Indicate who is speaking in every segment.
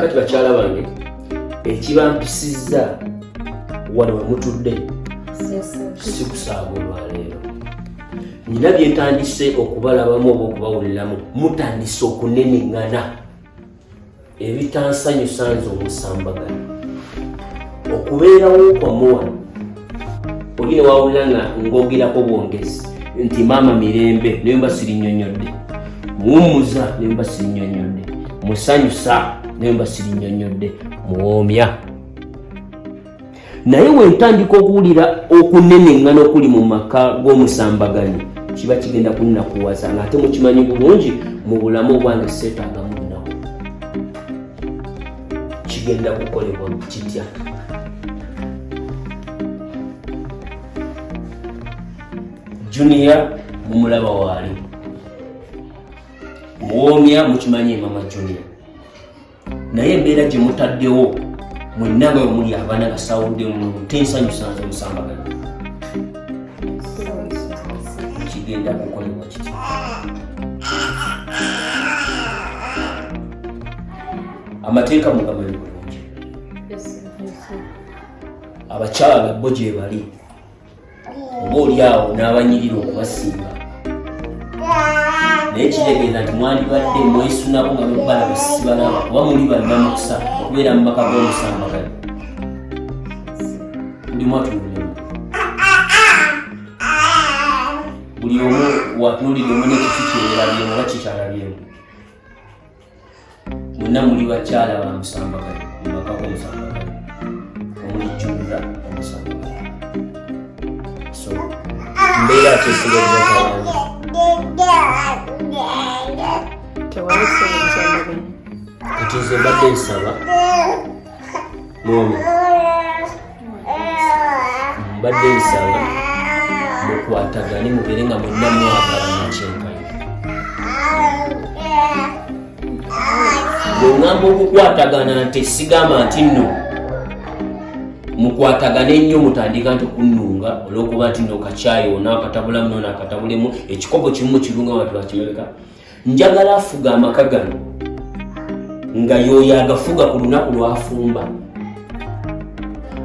Speaker 1: kakati bakyala bange ekibampisizza wano we mutudde si kusaaga olwaleero. Nina byetandise okubalabamu oba okubawuliramu mutandise okunenengana ebitansanyusa nze Omusambaganyi. Okubeerawo kwammwe wano oli ne wawulira nga ngogerako bwongezi nti maama mirembe naye mba sirinnyonnyodde, muwummuza naye mba sirinnyonnyodde, musanyusa naye mba sirinnyonnyodde, muwoomya. Naye wentandika okuwulira okunenengana okuli mu maka g'Omusambaganyi kiba kigenda kunnakuwaza ng'ate mukimanyi bulungi mu bulamu bwange seetaagamu nnaku. Kigenda kukolebwa kitya? Junior mumulaba waali, muwoomya mukimanyi mama Junior, naye embeera gye mutaddewo mwenna nga muli abaana basawudde mu tensanyusa nze Omusambaganyi. Kigenda kukolebwa kitya? Amateeka mugamanyi bulungi, abakyala bo gye bali oba oli awo n'abanyirira okubasinga, naye kitegeeza nti mwandibadde mwesunako nga mubalaba sibalaba oba muli balina mukisa okubeera mu maka g'Omusambaganyi. Buli mwatululemu, buli omu watunuuliremu n'ekiti kyerabyemu oba kikyalabyemu. Mwenna muli bakyala ba Musambaganyi mu maka g'Omusambaganyi, omulijjulira Omusambaganyi. So mbeera kyesigaliza kawanyi kati nze mbadde nsaba mwomi, mbadde nsaba mukwatagane mubeere nga mwenna mwagalana kyenkanyi. Bwengamba okukwatagana nti sigamba nti nno mukwatagane ennyo mutandika nti okunnunga olw'okuba nti nno kakyayoona akatabulamu noona akatabulemu ekikopo kimu kirunga abantu bakimeka. Njagala afuga amaka gano nga yoyo agafuga ku lunaku lwafumba.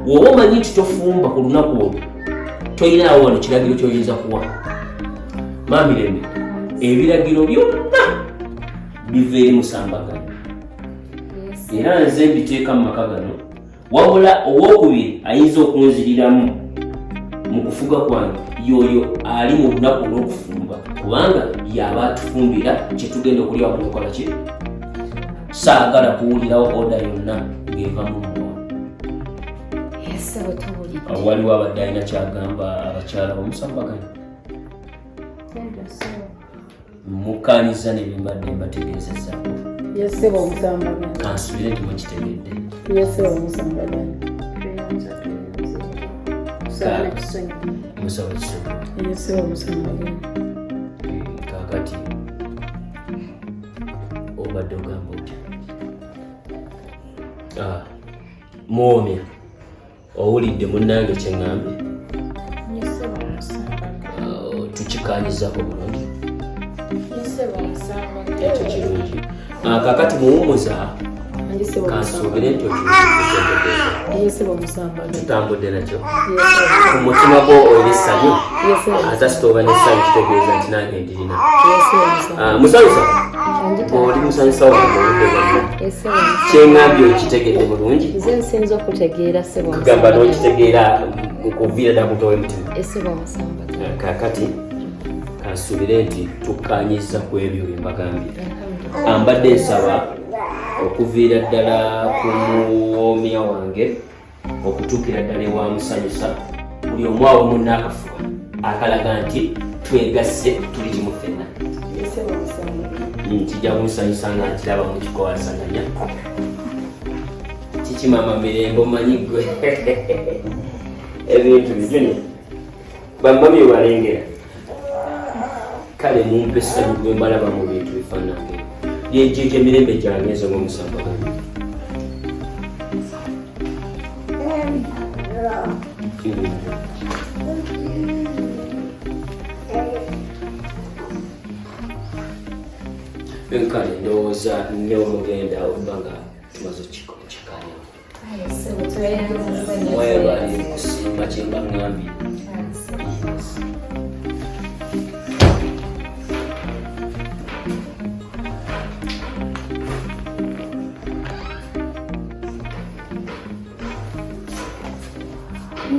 Speaker 1: Woba omanyi nti tofumba ku lunaku olwo toyinaawo wano kiragiro kyoyinza kuwa Maamirembe. Ebiragiro byonna biva eri Musambaganyi era nze mbiteeka mu maka gano, wabula owookubiri ayinza okunziriramu mu kufuga kwange yoyo ali mu lunaku olw'okufumba, kubanga yaba atufumbira kyetugenda okulya wakukola ki. Saagala kuwulirawo oda yonna ng'eva mu mwoyo. Waliwo abadde alina kyagamba abakyala b'Omusambaganyi. Mukkaanyiza ne bimbadde mbategeezezzaako.
Speaker 2: Yeseba Omusambaganyi.
Speaker 1: Kansubire nti mukitegedde.
Speaker 2: Yeseba Omusambaganyi.
Speaker 1: Musaba kisonyiwa.
Speaker 2: Yeseba Omusambaganyi.
Speaker 1: Kaakati obadde ogamba otya? Muwoomya, owulidde munnange kye ŋŋambye?
Speaker 2: Yeseba Omusambaganyi.
Speaker 1: Tukikaanyizako bulungi.
Speaker 2: Yeseba Omusambaganyi.
Speaker 1: Ekyo kirungi. Kaakati muwummuza kansuubire nti
Speaker 2: Yeseba Omusambaganyi.
Speaker 1: tutambudde nakyo ku mutima gwo oli essanyu ate sitooba n'essanyu kitegeeza nti nange ndirina. Musanyusa oli musanyusa wange obudde bwonna kyeŋŋambye okitegedde bulungi?
Speaker 2: Nze nsinza okutegeera Seba Omusambaganyi.
Speaker 1: Kugamba n'okitegeera okuviira ddala ku mutwe w'omutima.
Speaker 2: Yeseba Omusambaganyi.
Speaker 1: Kaakati kansuubire nti tukkaanyiza ku ebyo bye mbagambye. Mbadde nsaba okuviira ddala ku muwoomya wange okutuukira ddala ewa musanyusa, buli omu awo munna akafuba akalaga nti twegasse tuli kimu ffenna. Kijja kunsanyusa nga nkiraba mukikowasaganya. Kiki maama Mirembe omanyi ggwe ebintu bijuni bamami webalengera. Kale mumpe essanyu gwe mbalaba mu bintu bifaanange byejjeje emirembe gyange nze ng'Omusambaganyi. Kale ndowooza ne olugenda okuba nga tumaze ki. Mwebale kusimba kyemba ngambye.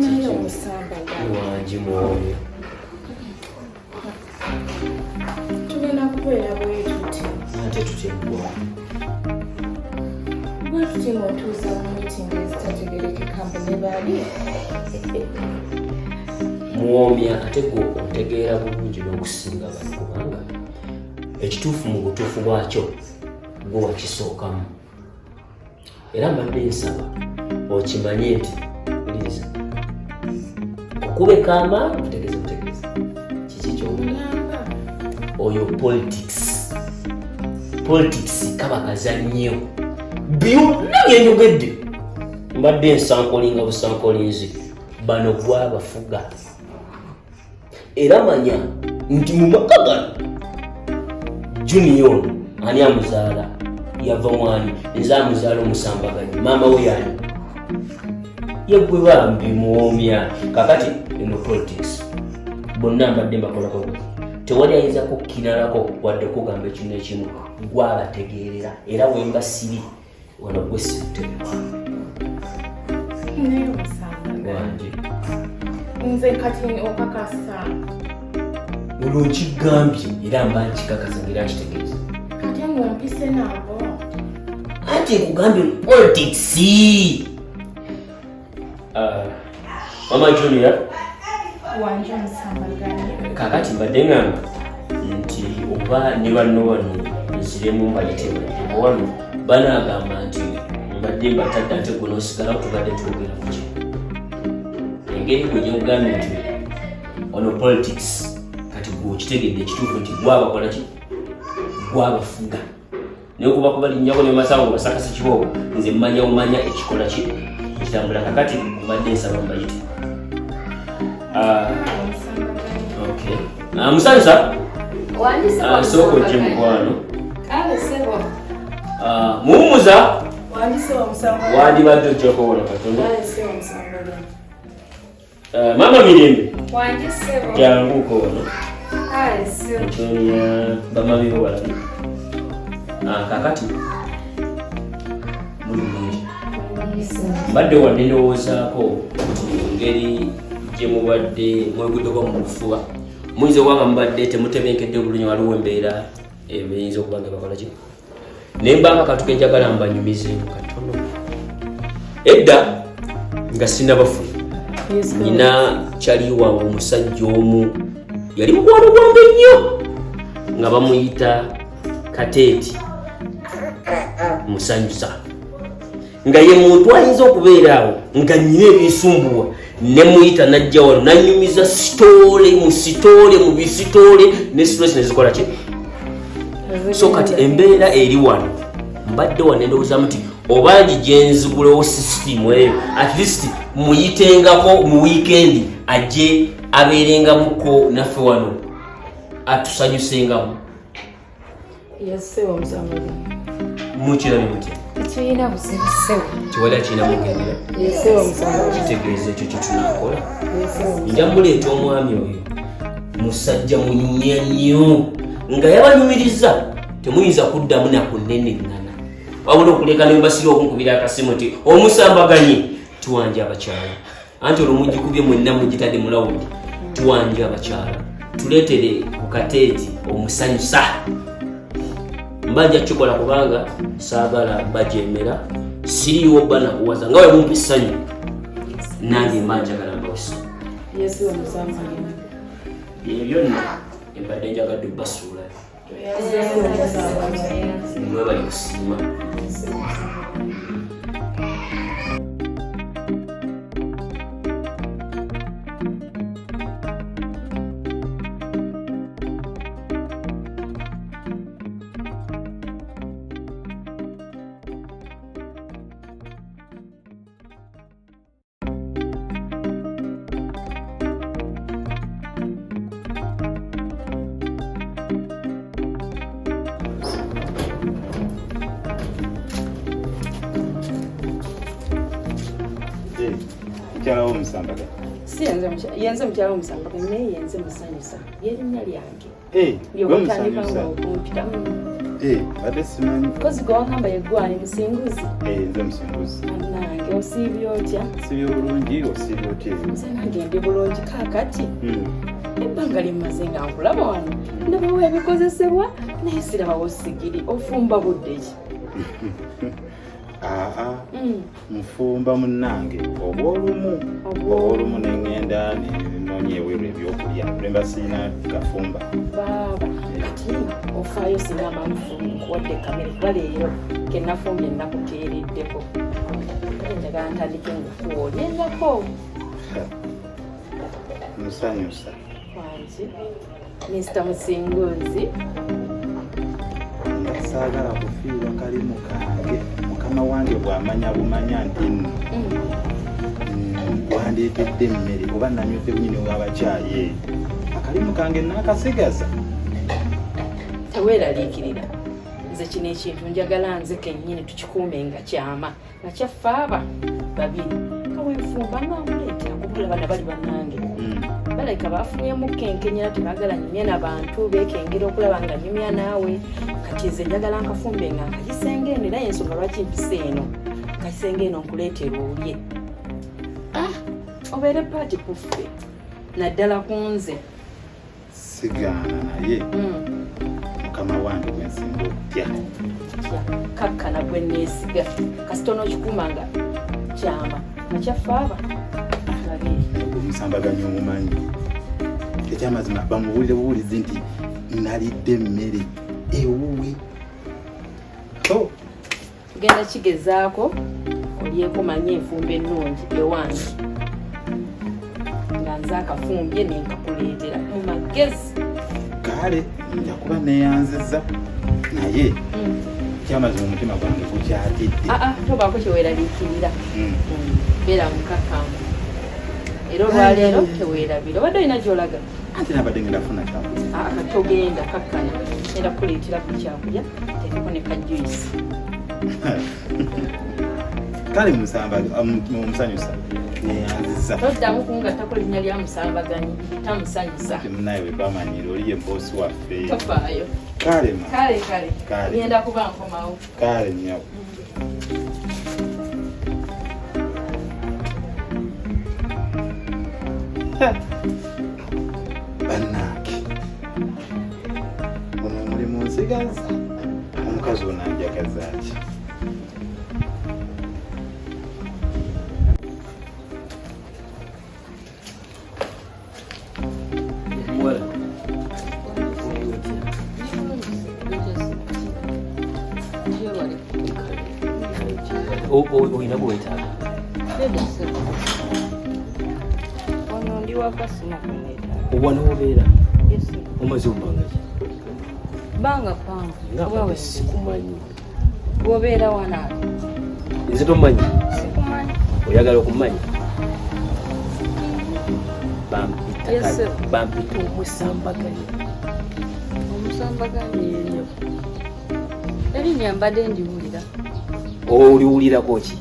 Speaker 2: Naye Omusambaganyi.
Speaker 1: Wangi mwoyo.
Speaker 2: Tugenda kubeera bwe tuti.
Speaker 1: Ate tutyembwa.
Speaker 2: Bwe tuti ng'otuuza mu miitingi ezitategerekeka mbu ne bali.
Speaker 1: Muwomya ate gwe otegeera bulungi n'okusinga bali kubanga ekituufu mu butuufu bwakyo gwe wakisookamu. Era mbadde nsaba okimanye nti uliriza okubeka amaanyi butegeeza kiki ky'omulamba oyo politics kabakaza nnyo byonna byenyogedde mbadde nsankolinga busankolinzi bano gwabafuga era manya nti mu maka gano junior ani amuzaala yava mwani nze amuzaala Omusambaganyi maama we yani yegwe bambi muwomya kakati eno politics bonna mbadde mbakolako tewali ayinza kukkinalako wadde kugamba ekintu ekimu gwabategeerera era wemba siri wano gwe sirutebwa
Speaker 2: Naye Omusambaganyi.
Speaker 1: wangi
Speaker 2: Nze kati okakasa.
Speaker 1: olwo nkigambye era mba nkikakasa ngera nkitegeeza
Speaker 2: Kati ng'ompise nabo.
Speaker 1: anti nkugambye politics. Mama Junior
Speaker 2: Wangi Omusambaganyi.
Speaker 1: kakati mbadde ngamba nti oba ne banno nziremu mbayitebwa wano banagamba nti mbadde mbatadde ate gwe n'osigalawo tubadde twogera kuki engeri gwe gyogambye nti ono politics kati gwe okitegedde ekituufu nti gwabakola ki gwabafuga naye okubakuba linnyako ne masawo basakasi kiboobo nze mmanya omanya ekikola ki ekitambula kakati mbadde nsaba mbayite musanyusa sooka ojje mukwano muwumuza wandibadde ojjako wona katono mama Mirembe janguko wano otonya bamabibo balabi kakati muli mungi mbadde wadde ndowoozaako nti ngeri gye mubadde mweguddeko mu bufuba muyinza okubanga mubadde temutebenkedde bulungi waliwo embeera eyinza okuba nga bakola ki naye mbanga katuke njagala mbanyumizeemu katono edda nga sinabafuna nina kyali wange omusajja omu yali mukwano gwange nnyo nga bamuyita Kateeti Musanyusa nga ye muntu ayinza okubeeraawo nga nnyina ebisumbuwa ne muyita najja wano nanyumiza sitoole mu bisitoole ne stress nezikola ki so kati embeera eri wano mbadde wano ndowoozamu nti obangi gyenzibulewo sisitimu eyo at least muyitengako mu wiikendi ajje abeerengamuko naffe wano atusanyusengamu mukirabe mutya
Speaker 2: Tuyina buzibu ssebo.
Speaker 1: tewali akina mugendera kitegeeza ekyo kyetunakola nja muleeta omwami oyo musajja munyumya nnyo nga yabanyumiriza temuyinza kuddamu nakunenengana wabula okuleka nembasire okunkubira akasimu nti Omusambaganyi tuwanje abakyala anti olwo mugikubye mwenna mugitadde mulawundi tuwanje abakyala tuleetere ku Kateeti Omusanyusa mbanja kikola kubanga saagala bajemera siriwo bana kuwaza nga wemumpa essanyu nange mbanjagala mbawusa ebyo nno embadde njagadde obbasuula mwe bali kusiima
Speaker 3: mukyala w'Omusambaganyi.
Speaker 2: Si yenze mukyala w'Omusambaganyi naye yenze musanyusa yerinnya lyange.
Speaker 3: Gwe musanyusa. Badde simanyi.
Speaker 2: Kozi gwe wagamba yeggwani musinguzi.
Speaker 3: Nze musinguzi.
Speaker 2: Nange osiibye otya?
Speaker 3: Siibye bulungi osiibye otya?
Speaker 2: Nze nange ndi bulungi kaakati. Ebbanga limmaze nga nkulaba wano ndabawo ebikozesebwa naye sirabawo sigiri ofumba budde ki?
Speaker 3: Nfumba munnange obwolumu neŋŋenda nenoonya eweerwa ebyokulya lemba siina kafumba.
Speaker 2: Baaba kati ofaayo singa amanfumu nkuwadde kamere kuba leero kennafumbye nakuteereddeko kale njagala ntandike ngakuwolyengako.
Speaker 3: Musanyusa
Speaker 2: wangi Mr. Musinguzi
Speaker 3: nga saagala kufiirwa kalimu kange mukama wange bw'amanya bumanya nti nno wandeetedde emmere oba nanywedde bunyini w'abakyayi akalimu kange naakasigaza.
Speaker 2: teweeraliikirira nze kino ekintu njagala nze kennyini tukikuume nga kyama nga kyaffe aba babiri kawenfumba ngaamuleetera kubula bana bali bannange baleka bafunuyemu kenkenyera tebagala nyumya n'abantu beekengera okulaba nga nyumya naawe kati nze njagala nkafumbe nga nkayise eno era yensonga lwaki mpise eno nkayise eno nkuleetera olye obeere paati kuffe naddala ku nze
Speaker 3: sigaana naye mukama wange gwensinga okutya
Speaker 2: kakkana gwe neesiga kasita onokikuuma nga kyama nga kyaffe aba
Speaker 3: Omusambaganyi omumanyi ekyamazima bamubuulire bubuulizi nti nalidde emmere ewuwe.
Speaker 2: genda kigezaako olyeko manye enfumba ennungi ewange nga nze akafumbye nenkakuleetera mu magezi.
Speaker 3: Kale nja kuba neeyanziza naye ekyamazima omutima gwange gukyatidde.
Speaker 2: Tobaako kyeweeraliikirira beera mukakkangu era olwaleero teweerabira obadde olina gy'olaga
Speaker 3: anti nabadde ngenda kufuna kyakulya.
Speaker 2: Togenda kakkana era kuleetera ku kyakulya teekeko ne kajuyisi.
Speaker 3: Kale omusanyusa neeyanziza.
Speaker 2: Toddamu kungattako linnya lya Musambaganyi tamusanyusa.
Speaker 3: Munaye we bamanyire oli ye boosi waffe.
Speaker 2: Tofaayo.
Speaker 3: Kale
Speaker 2: ngenda kuba nkomawo.
Speaker 3: Kale nnyo. Bannange ono omulimu nsigaza omukazi ono anjagaza ki?
Speaker 1: Oyina bwetaaga
Speaker 2: ono ndi wakasima kuneetaaga
Speaker 1: obwana obeera omaze obbanga ki?
Speaker 2: bbanga pangu
Speaker 1: nga sikumanyi
Speaker 2: bw'obeera wana
Speaker 1: nze tomanyi
Speaker 2: sikumanyi
Speaker 1: oyagala okumanya
Speaker 2: Yes,
Speaker 1: bampita Omusambaganyi.
Speaker 2: Omusambaganyi erinnya erinnya mbadde ndiwulira.
Speaker 1: Oliwulirako ki?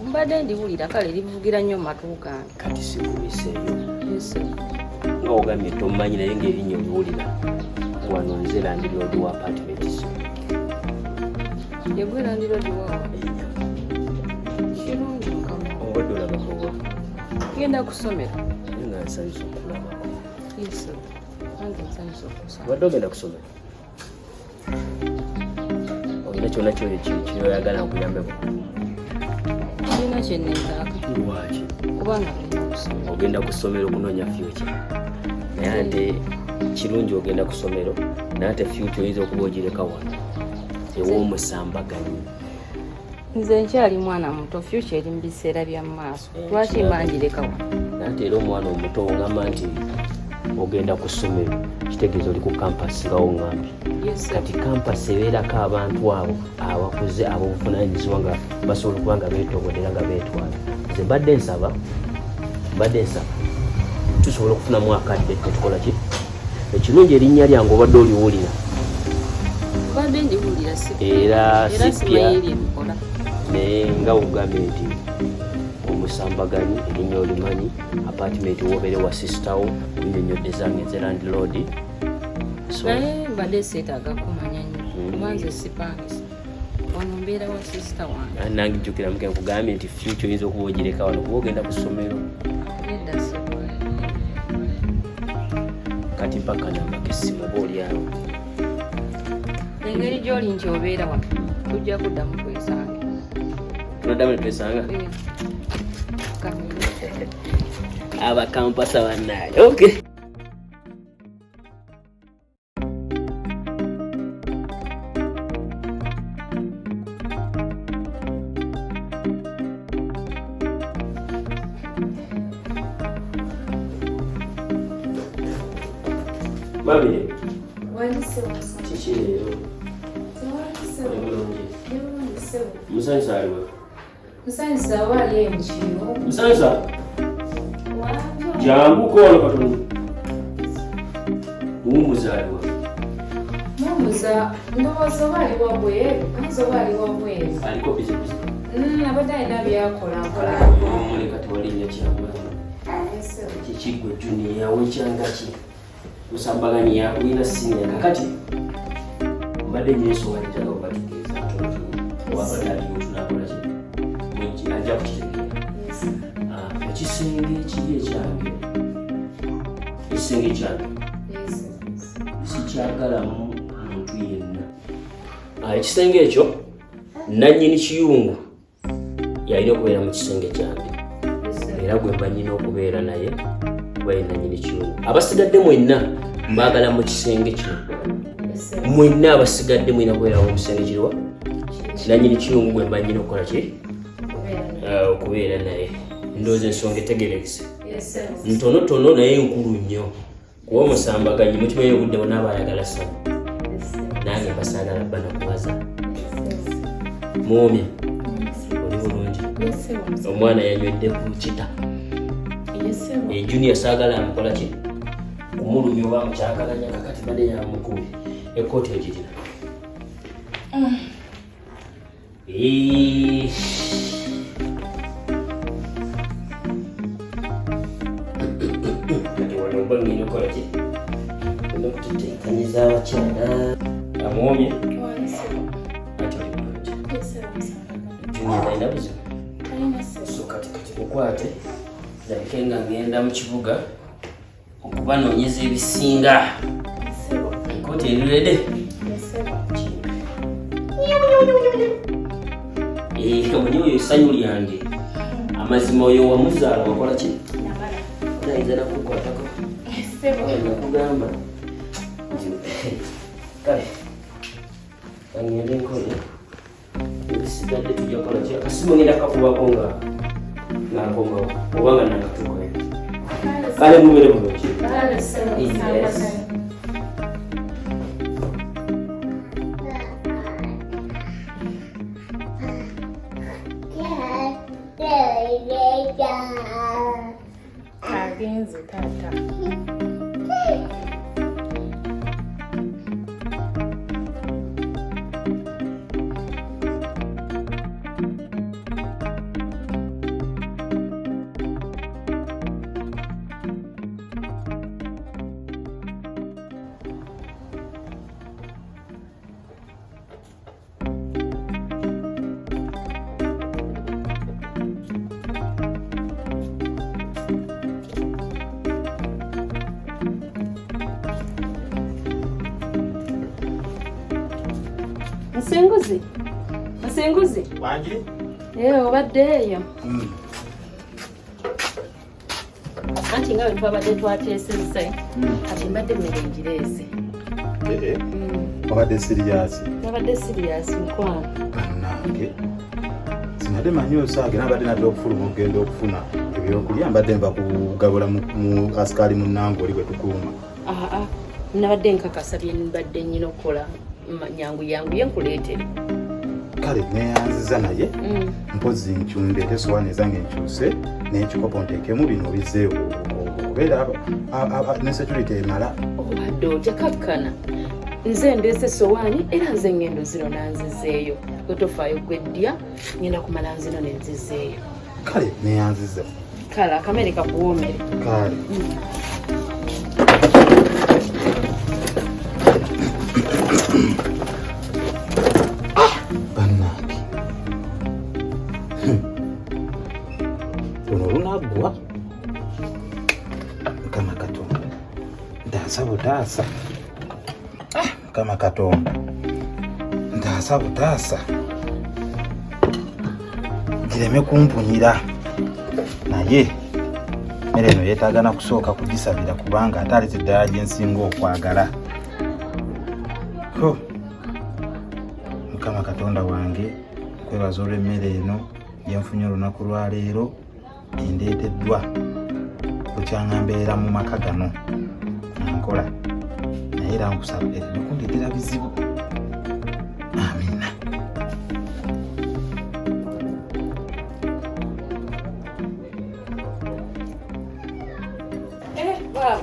Speaker 2: Mbadde ndiwulira kale livugira nnyo matu gange.
Speaker 1: Kati sikubiseeyo.
Speaker 2: Yes.
Speaker 1: Nga ogambye tomanyi naye ng'erinnya oliwulira wano nze landiroodi wa apartment.
Speaker 2: Yegwe landiroodi wa kirungi mukama.
Speaker 1: Obadde olabako wa?
Speaker 2: Ngenda kusomera.
Speaker 1: Nga nsanyusa okulabako.
Speaker 2: Yes. Nange nsanyusa okusoma.
Speaker 1: Obadde ogenda kusomera? Olina kyonna kyoyagala nkuyambeko?
Speaker 2: Olina kye neetaaga.
Speaker 1: Lwaki?
Speaker 2: Kubanga olina okusoma.
Speaker 1: Ogenda ku ssomero okunoonya future. Naye ate kirungi ogenda ku ssomero naye ate future oyinza okuba ogireka wano ew'Omusambaganyi.
Speaker 2: Nze nkyali mwana muto, future eri mu biseera bya mu maaso. Lwaki mbangireka wano?
Speaker 1: Naye ate era omwana omuto ogamba nti ogenda ku ssomero kitegeeza oli ku kampasi nga woŋŋambye. Kati kampasi ebeerako abantu abo abakuze ab'obuvunaanyizibwa nga basobola okuba nga beetobodde era nga beetwala. Nze mbadde nsaba tusobola okufunamu akadde netukola ki? Ekirungi erinnya lyange obadde oliwulira.
Speaker 2: Mbadde ndiwulira
Speaker 1: era sipya
Speaker 2: ebikola.
Speaker 1: naye nga ogambye nti Omusambaganyi erinnya olimanyi, apartment wobeere wa sister wo kunnyonnyodde zange ze landlord. So
Speaker 2: mbadde seetaaga kumanya nnyo kuba nze sipangisa wano mbeera wa sister wange.
Speaker 1: Nange jjukira muke nkugambye nti future oyinza okuba ogireka wano kuba ogenda ku ssomero.
Speaker 2: Nedda sibwe.
Speaker 1: Kati mpaka namba k'essimu oba oli awo.
Speaker 2: Engeri gy'oli nti obeera wano tujja kuddamu twesanga.
Speaker 1: Tunaddamu ne twesanga? Abakampasa bannaye. Okay. Mami, kiki leero? Musanyusa aliwa?
Speaker 4: Musanyusa wali emukiyo.
Speaker 1: Musanyusa? Jangu kono katono. Muwummuza aliwa?
Speaker 4: Muwummuza ndowooza oba ali wabweru, ayinza oba ali wabweru.
Speaker 1: Aliko bizibuzi?
Speaker 4: Abadde alina byakola nkola.
Speaker 1: Muleka tewalinnyo kyamulamu. Kiki gwe Junior wekyanga ki? Omusambaganyi yakulina sinya kakati mbadde nyeesowali njagala obatugeeza tonotono owabadde aliwo tunakola ki ajja kukitegeera ekisenge ekiri ekyange ekisenge ekyange sikyagalamu muntu yenna. Ekisenge ekyo nannyini kiyungu yalina okubeera mu kisenge kyange era gwe mba nnyina okubeera naye kuba ye nannyini kiyungu. Abasigadde mwenna mbaagala mu kisenge kino. Mwenna abasigadde mwina kubeerawo mu kisenge kiriwa nannyini kiyungu gwe mba nnyina okukola ki okubeera naye. Ndowooza ensonga etegerekese ntonotono naye nkulu nnyo kuba Omusambaganyi mukimanyi obudde bonna abayagala ssanyu nange mbasaagala bba nakubaza. Mwomya oli bulungi? Omwana yanywedde ku kita. Junior saagala amukola ki kumulumya oba mukyagalanya kakati badde yamukubi ekkooti egirina. Kati wano mba ngenda okukola ki olina okututeekanyiza abakyala. Amwomye ati oli bulungi? Junior talina buzibu? So kati mukwate ndabike nga ngenda mu kibuga okubanoonyeza ebisinga. Enkooti erirede? Omanyi oyo essanyu lyange amazima oyo wamuzaala wakola ki? Nayinza nakukwatako nakugamba kale kangende nkole ebisigadde tujja kukola ki? Akasimu ngenda kakubako nga nakomawo oba nga nakatuukayo. Kale mubere bulungi.
Speaker 4: Agenze taata. Musenguzi? Musenguzi?
Speaker 3: Wangi?
Speaker 4: Obadde eyo. Anti nga bwe twabadde twateesezza kati mbadde mmere ngireese.
Speaker 3: Wabadde siriyasi?
Speaker 4: Nabadde siriyasi mukwano.
Speaker 3: Bannange sinadde manyi osaage nabadde nadde okufuluma okugenda okufuna ebyokulya mbadde nva kugabula mu asikaali munnange oli bwe tukuuma.
Speaker 4: Nabadde nkakasa bye mbadde nnyina okukola nyangu ye nkuleetere.
Speaker 3: Kale neyanziza naye mpozi nkyundeete sowaani ezange nkyuse n'ekikopo nteekemu bino bizeewo obeera ne security emala.
Speaker 4: Obadde otya kakkana nze ndeese sowaani era nze ngendo zino nanzizeeyo. Gwe tofaayo gwe ddya ngenda kumala nzino ne nzizeeyo.
Speaker 3: kale neyanziza
Speaker 2: kale akamere kakuwoomere
Speaker 3: kale bannange luno lunaggwa mukama katonda ntaasa butaasa mukama katonda ntaasa butaasa gireme kumpunyira naye mmere eno yeetaaga na kusooka kugisabira kubanga ate alete eddala gye nsinga okwagala. Mukama katonda wange nkwebaza olw'emmere eno gyenfunye olunaku lwaleero endeeteddwa bukyanga mbeera mu maka gano nankola naye era nkusaba ereme kundeetera bizibu. Amina.
Speaker 2: Baba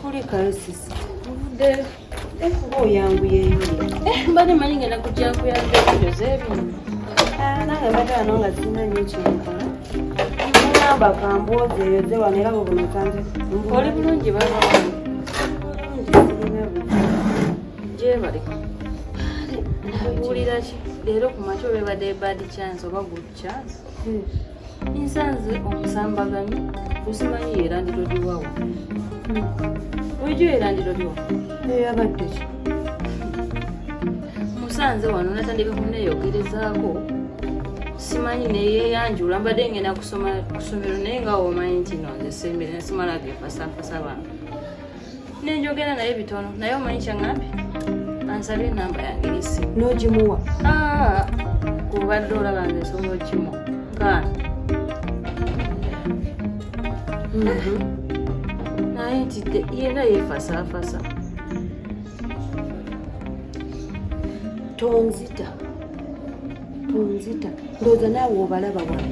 Speaker 2: kuli kalesisi muvudde ekuba oyanguyeyo mbadde manyi ngenda kujja nkuyamba ebiro z'ebintu nange mbadde wano nga sirina nnyo kyenkola muyamba kambwozi eyo ze wano era bwe bunosanze oli bulungi baba wange sirina gyebale nabuulira ki leero ku makya olwebadde bad chance oba good chance nsanze omusambaganyi usimanyi yerandiro liwawa oijo yerandiro liwawa eyabadde ki musanze wano natandika kuneeyogerezaako simanyi neyeyanjula mbadde ngenda kusoma kusomero naye nga omanyi nti no nze sembere nesimala gefasaafasa bantu nenjogera naye bitono naye omanyi kyaŋŋambye ansabye enamba yange y'essimu n'ogimuwa kubadde olaba nze nsobola okimuwa nkaana naye nti yena yefasaafasa tonzita ndowooza naawe obalaba wano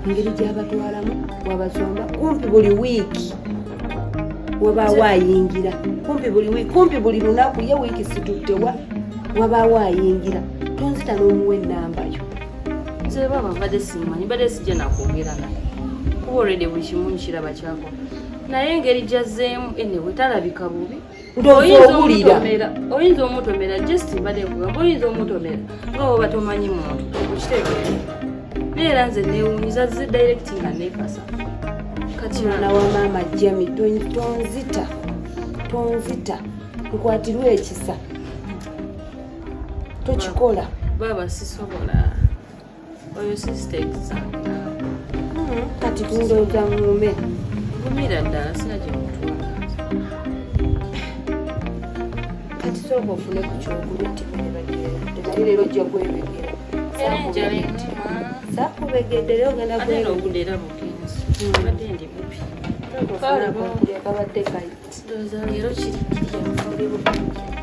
Speaker 2: engeri gy'abatwalamu wabasomba kumpi buli wiiki wabaawo ayingira kumpi buli lunaku ye wiiki situttewa wabaawo ayingira tonzita n'omuwa ennamba yo nze baba mbadde simanyi mbadde sijja nakwogera naye kuba olwedde buli kimu nkiraba kyakola naye engeri gyazzeemu enewe talabika bubi oyinza omutomera just mbadde nkugamba oyinza omutomera nga woba tomanyi muntu okukitegeera naye era nze neewunyiza zi direct nga neefasa kati mwana wa maama jami tonzita nkwatirwa ekisa tokikola baba sisobola oyo sisita example kati tundooza mume gumira ddala sina gyemutwala kati sooka ofune ku kyokulya tibaye leero ojja kwebegera sakubegedde leero ogenda kwebegera era bugenzi badde ndi bubi kabadde kayiti ndowooza leero kirikirya